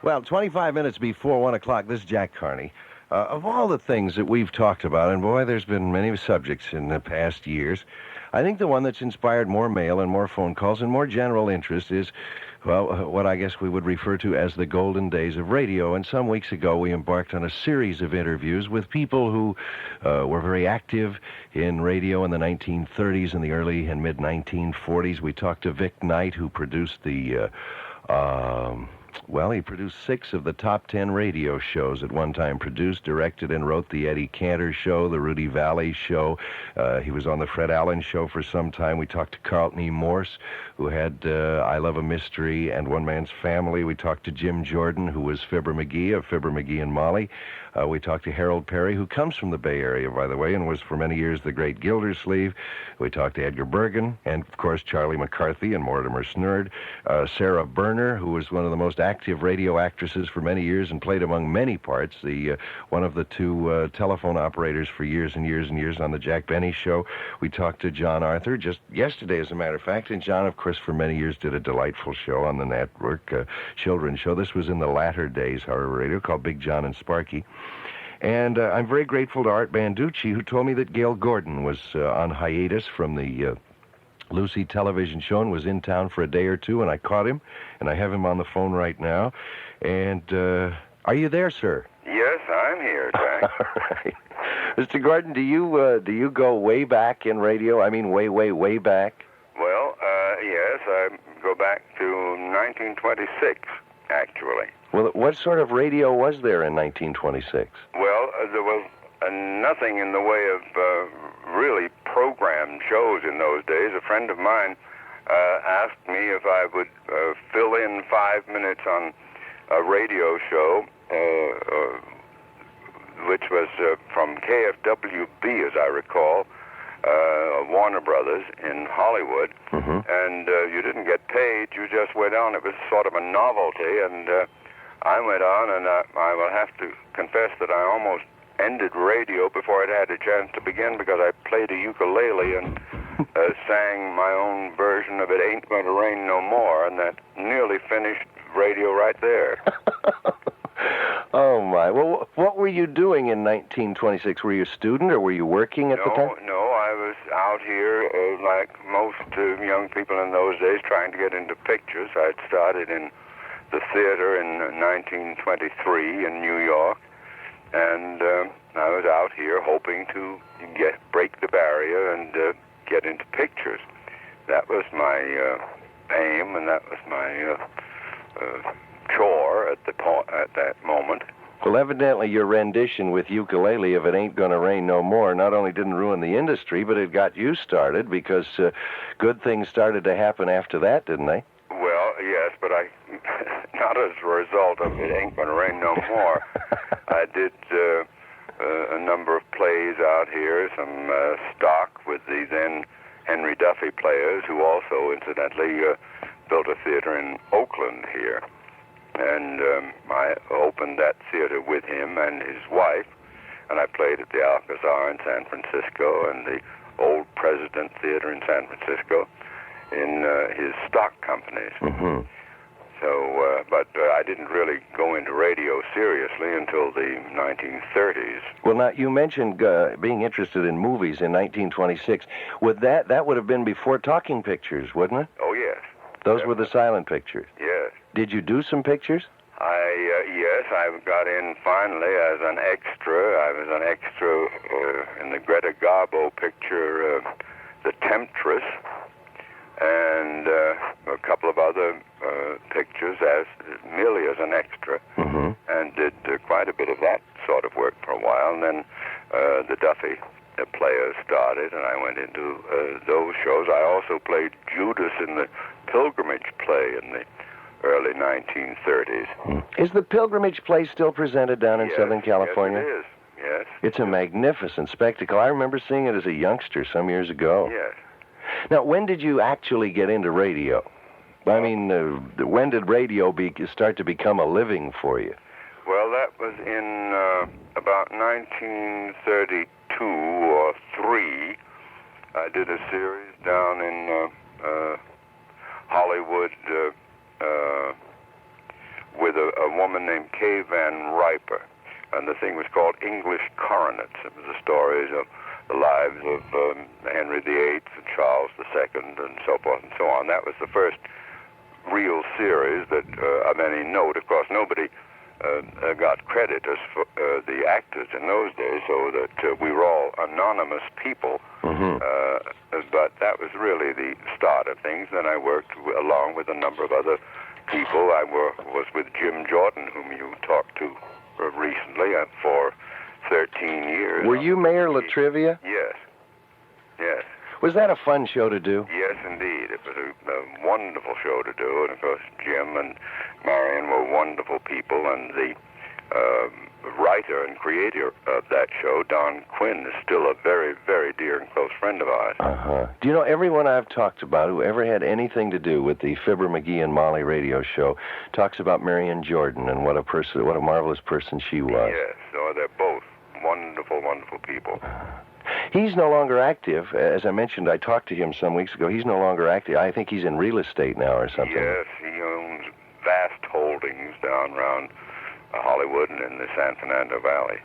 Well, 25 minutes before 1 o'clock, this is Jack Carney. Of all the things that we've talked about, and boy, there's been many subjects in the past years, I think the one that's inspired more mail and more phone calls and more general interest is, well, what I guess we would refer to as the golden days of radio. And some weeks ago, we embarked on a series of interviews with people who were very active in radio in the 1930s and the early and mid-1940s. We talked to Vic Knight, who produced the... he produced 6 of the top 10 radio shows at one time. Produced, directed, and wrote the Eddie Cantor Show, the Rudy Valley Show. He was on the Fred Allen Show for some time. We talked to Carlton E. Morse, who had I Love a Mystery and One Man's Family. We talked to Jim Jordan, who was Fibber McGee of Fibber McGee and Molly. We talked to Harold Perry, who comes from the Bay Area, by the way, and was for many years the great Gildersleeve. We talked to Edgar Bergen, and, of course, Charlie McCarthy and Mortimer Snerd. Sarah Berner, who was one of the most active radio actresses for many years and played among many parts, one of the 2 telephone operators for years and years and years on the Jack Benny Show. We talked to John Arthur just yesterday, as a matter of fact, and John, of course, for many years did a delightful show on the network, children's show. This was in the latter days, however, radio, called Big John and Sparky. And I'm very grateful to Art Banducci, who told me that Gale Gordon was on hiatus from the Lucy television show and was in town for a day or two, and I caught him, and I have him on the phone right now. And are you there, sir? Yes, I'm here, Jack. All right. Mr. Gordon, do you go way back in radio? I mean, way back? Well, yes, I go back to 1926, actually. Well, what sort of radio was there in 1926? Well, there was nothing in the way of really programmed shows in those days. A friend of mine asked me if I would fill in 5 minutes on a radio show, which was from KFWB, as I recall, Warner Brothers in Hollywood. Mm-hmm. And you didn't get paid, you just went on. It was sort of a novelty, and I went on, and I will have to confess that I almost ended radio before it had a chance to begin, because I played a ukulele and sang my own version of It Ain't Gonna Rain No More, and that nearly finished radio right there. Oh, my. Well, what were you doing in 1926? Were you a student, or were you working at the time? No, I was out here, like most young people in those days, trying to get into pictures. I'd started in the theater in 1923 in New York, and I was out here hoping to break the barrier and get into pictures. That was my aim, and that was my chore at that moment. Well, evidently your rendition with ukulele of It Ain't Gonna Rain No More not only didn't ruin the industry, but it got you started, because good things started to happen after that, didn't they? Well, yes, but not as a result of It Ain't Gonna Rain No More. I did a number of plays out here, some stock with the then Henry Duffy players, who also, incidentally, built a theater in Oakland here. And I opened that theater with him and his wife, and I played at the Alcazar in San Francisco and the Old President Theater in San Francisco in his stock companies. Mm-hmm. So, but I didn't really go into radio seriously until the 1930s. Well, now, you mentioned being interested in movies in 1926. That would have been before talking pictures, wouldn't it? Oh, yes. Those were the silent pictures. Yes. Did you do some pictures? Yes, I got in finally as an extra. I was an extra in the Greta Garbo picture, The Temptress, and a couple of other pictures merely as an extra, mm-hmm. and did quite a bit of that sort of work for a while. And then the Duffy players started, and I went into those shows. I also played Judas in the Pilgrimage play in the early 1930s. Is the Pilgrimage play still presented down in Southern California? Yes, it is. Yes. It's a magnificent spectacle. I remember seeing it as a youngster some years ago. Yes. Now, when did you actually get into radio? I mean, when did radio start to become a living for you? Well, that was in about 1932 or 3. I did a series down in Hollywood with with a woman named Kay Van Riper, and the thing was called English Coronets. It was the stories of the lives of Henry VIII and Charles II and so forth and so on. That was the first real series that of any note. Of course, nobody got credit as for, the actors in those days, so that we were all anonymous people. But that was really the start of things. Then I worked along with a number of other people. I was with Jim Jordan, whom you talked to recently, for 13 years. Were you Mayor Latrivia? Yes. Yes. Was that a fun show to do? Yes, indeed. It was a wonderful show to do, and of course Jim and Marion were wonderful people, and the writer and creator of that show, Don Quinn, is still a very, very dear and close friend of ours. Do you know, everyone I've talked about who ever had anything to do with the Fibber McGee and Molly radio show talks about Marion Jordan and what a marvelous person she was. Yes, so they're both wonderful, wonderful people. He's no longer active. As I mentioned, I talked to him some weeks ago. He's no longer active. I think he's in real estate now or something. Yes, he owns vast holdings down around Hollywood and in the San Fernando Valley.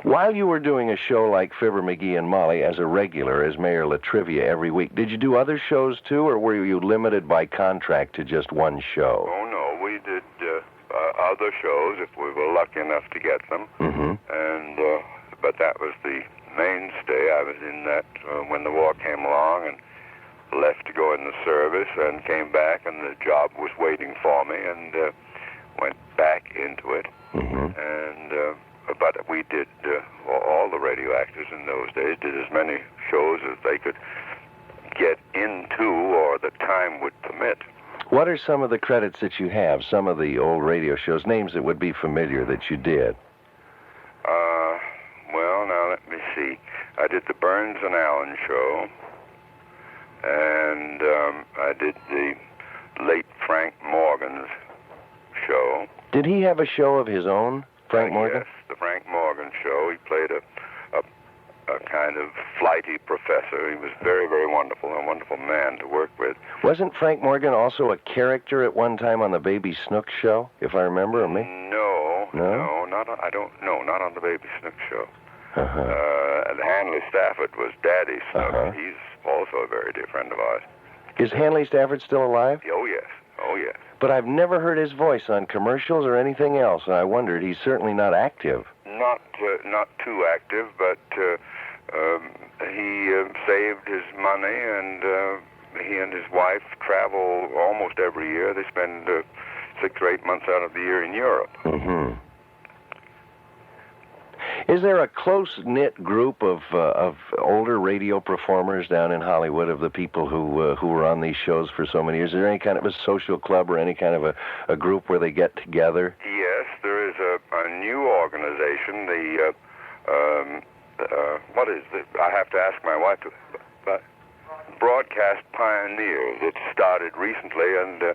While you were doing a show like Fibber McGee and Molly as a regular, as Mayor Latrivia every week, did you do other shows too, or were you limited by contract to just one show? Oh, no, we did other shows if we were lucky enough to get them. And but that was the mainstay. I was in that when the war came along, and left to go in the service, and came back, and the job was waiting for me, and went back into it. And but we did, all the radio actors in those days did as many shows as they could get into or the time would permit. What are some of the credits that you have, some of the old radio shows, names that would be familiar that you did? Well, now let me see. I did the Burns and Allen show, and I did the late Frank Morgan's show. Did he have a show of his own, Frank Morgan? Yes, the Frank Morgan show. He played a kind of flighty professor. He was very, very wonderful, and a wonderful man to work with. Wasn't Frank Morgan also a character at one time on the Baby Snook show, if I remember me? No, not on, I don't know, not on the Baby Snook show. And Hanley Stafford was Daddy Snook. He's also a very dear friend of ours. Is Hanley Stafford still alive? Oh, yes. Oh, yes. But I've never heard his voice on commercials or anything else, and I wondered, he's certainly not active. Not too active, but he saved his money, and he and his wife travel almost every year. They spend 6 or 8 months out of the year in Europe. Is there a close-knit group of older radio performers down in Hollywood, of the people who were on these shows for so many years? Is there any kind of a social club or any kind of a group where they get together? Yes, there is a new organization, the what is it? I have to ask my wife, but Broadcast Pioneers. It started recently, and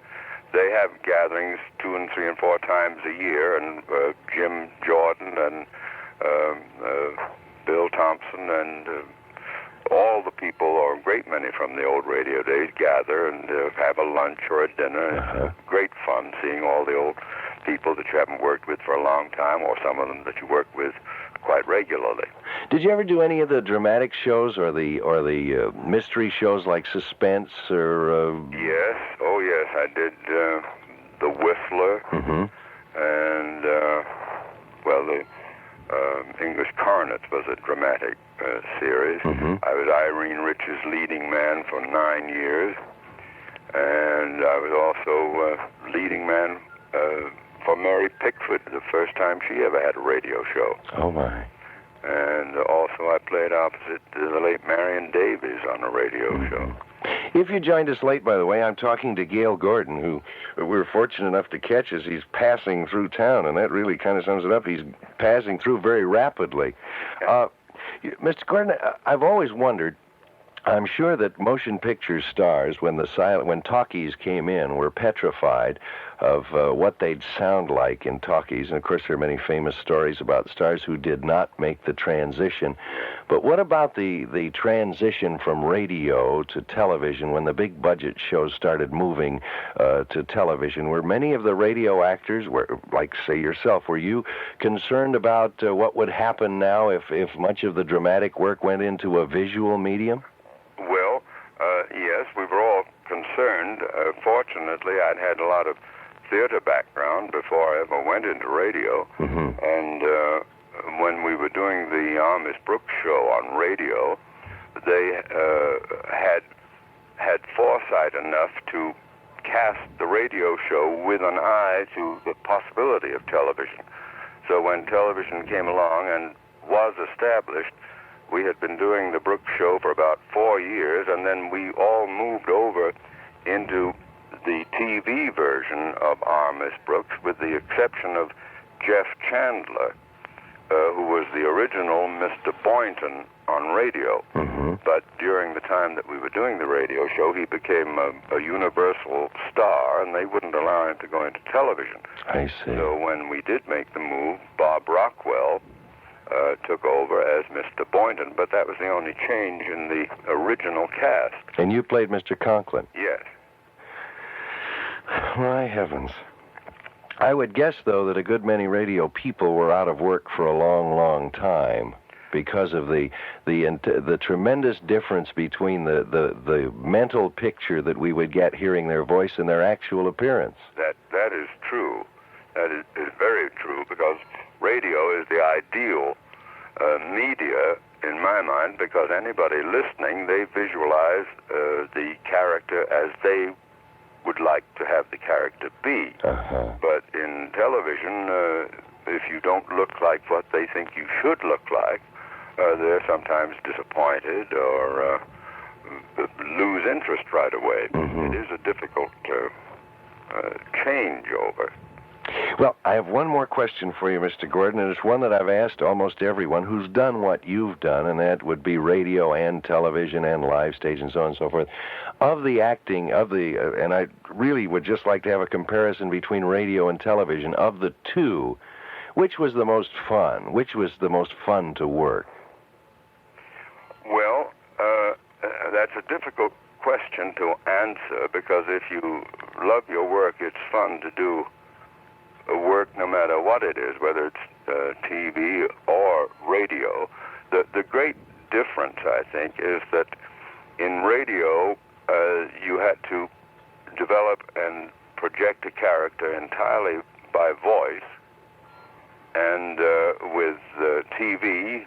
they have gatherings 2 and 3 and 4 times a year, and Jim Jordan and Bill Thompson and all the people, or a great many from the old radio days, gather and have a lunch or a dinner. It's great fun seeing all the old people that you haven't worked with for a long time, or some of them that you work with quite regularly. Did you ever do any of the dramatic shows or the mystery shows like Suspense or? Yes, oh yes, I did The Whistler, and well, the English Coronets was a dramatic series. I was Irene Rich's leading man for 9 years, and I was also leading man for Mary Pickford, the first time she ever had a radio show. Oh, my. And also I played opposite the late Marion Davies on a radio show. If you joined us late, by the way, I'm talking to Gale Gordon, who we were fortunate enough to catch as he's passing through town, and that really kind of sums it up. He's passing through very rapidly. Mr. Gordon, I've always wondered, I'm sure that motion picture stars, when talkies came in, were petrified of what they'd sound like in talkies. And of course, there are many famous stories about stars who did not make the transition. But what about the transition from radio to television when the big budget shows started moving to television? Were many of the radio actors, like say yourself, were you concerned about what would happen now if much of the dramatic work went into a visual medium? Well, yes, we were all concerned. Fortunately, I'd had a lot of theater background before I ever went into radio. Mm-hmm. And when we were doing the Armis Brooks show on radio, they had foresight enough to cast the radio show with an eye to the possibility of television. So when television came along and was established, we had been doing the Brooks show for about 4 years, and then we all moved over into the TV version of Armis Brooks, with the exception of Jeff Chandler, who was the original Mr. Boynton on radio. Mm-hmm. But during the time that we were doing the radio show, he became a universal star, and they wouldn't allow him to go into television. I see. So when we did make the move, Bob Rockwell took over as Mr. Boynton, but that was the only change in the original cast. And you played Mr. Conklin? Yes. My heavens. I would guess, though, that a good many radio people were out of work for a long, long time because of the tremendous difference between the mental picture that we would get hearing their voice and their actual appearance. That is true. That is very true, because radio is the ideal media in my mind, because anybody listening, they visualize the character as they would like to have the character be. Uh-huh. But in television, if you don't look like what they think you should look like, they're sometimes disappointed or lose interest right away. Mm-hmm. It is a difficult changeover. Well, I have one more question for you, Mr. Gordon, and it's one that I've asked almost everyone who's done what you've done, and that would be radio and television and live stage and so on and so forth. Of the acting, and I really would just like to have a comparison between radio and television, of the two, which was the most fun? Which was the most fun to work? Well, that's a difficult question to answer, because if you love your work, it's fun to do work no matter what it is, whether it's TV or radio. The great difference, I think, is that in radio, you had to develop and project a character entirely by voice, and with TV,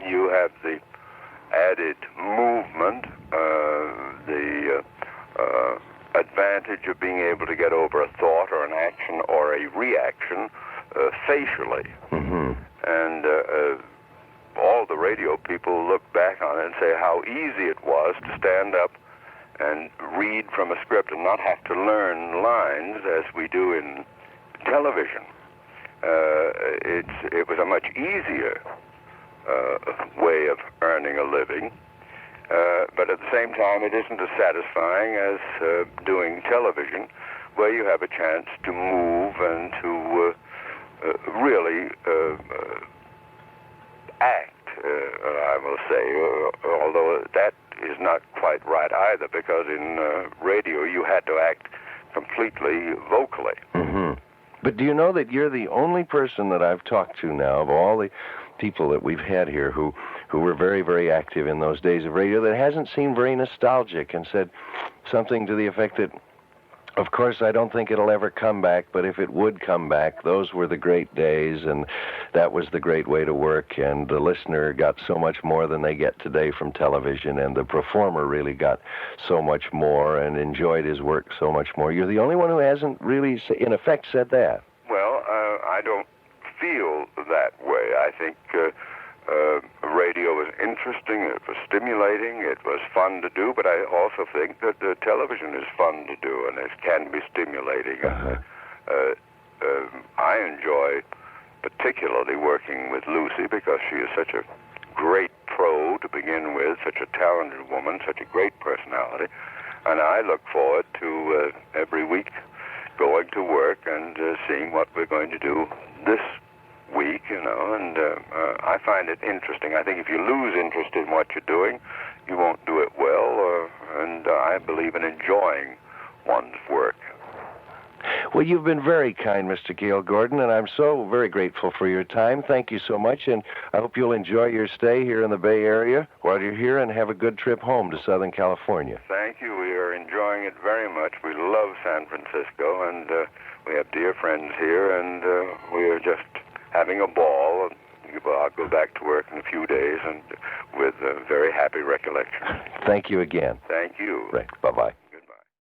you have the added movement, the advantage of being able to get over a thought or an action or a reaction facially. Mm-hmm. And all the radio people look back on it and say how easy it was to stand up and read from a script and not have to learn lines as we do in television. It was a much easier way of earning a living. But at the same time, it isn't as satisfying as doing television, where you have a chance to move and to really act, I will say, although that is not quite right either, because in radio you had to act completely vocally. Mm-hmm. But do you know that you're the only person that I've talked to now, of all the people that we've had here who were very, very active in those days of radio, that hasn't seemed very nostalgic and said something to the effect that, of course, I don't think it'll ever come back, but if it would come back, those were the great days, and that was the great way to work, and the listener got so much more than they get today from television, and the performer really got so much more and enjoyed his work so much more. You're the only one who hasn't really, in effect, said that. Well, I don't feel that way. I think radio was interesting, it was stimulating, it was fun to do, but I also think that television is fun to do, and it can be stimulating. Uh-huh. I enjoy particularly working with Lucy, because she is such a great prose show to begin with, such a talented woman, such a great personality. And I look forward to every week going to work and seeing what we're going to do this week, and I find it interesting. I think if you lose interest in what you're doing, you won't do it well, and I believe in enjoying one's work. Well, you've been very kind, Mr. Gale Gordon, and I'm so very grateful for your time. Thank you so much, and I hope you'll enjoy your stay here in the Bay Area while you're here, and have a good trip home to Southern California. Thank you. We are enjoying it very much. We love San Francisco, and we have dear friends here, and we are just having a ball. I'll go back to work in a few days, and with a very happy recollection. Thank you again. Thank you. Right. Bye-bye.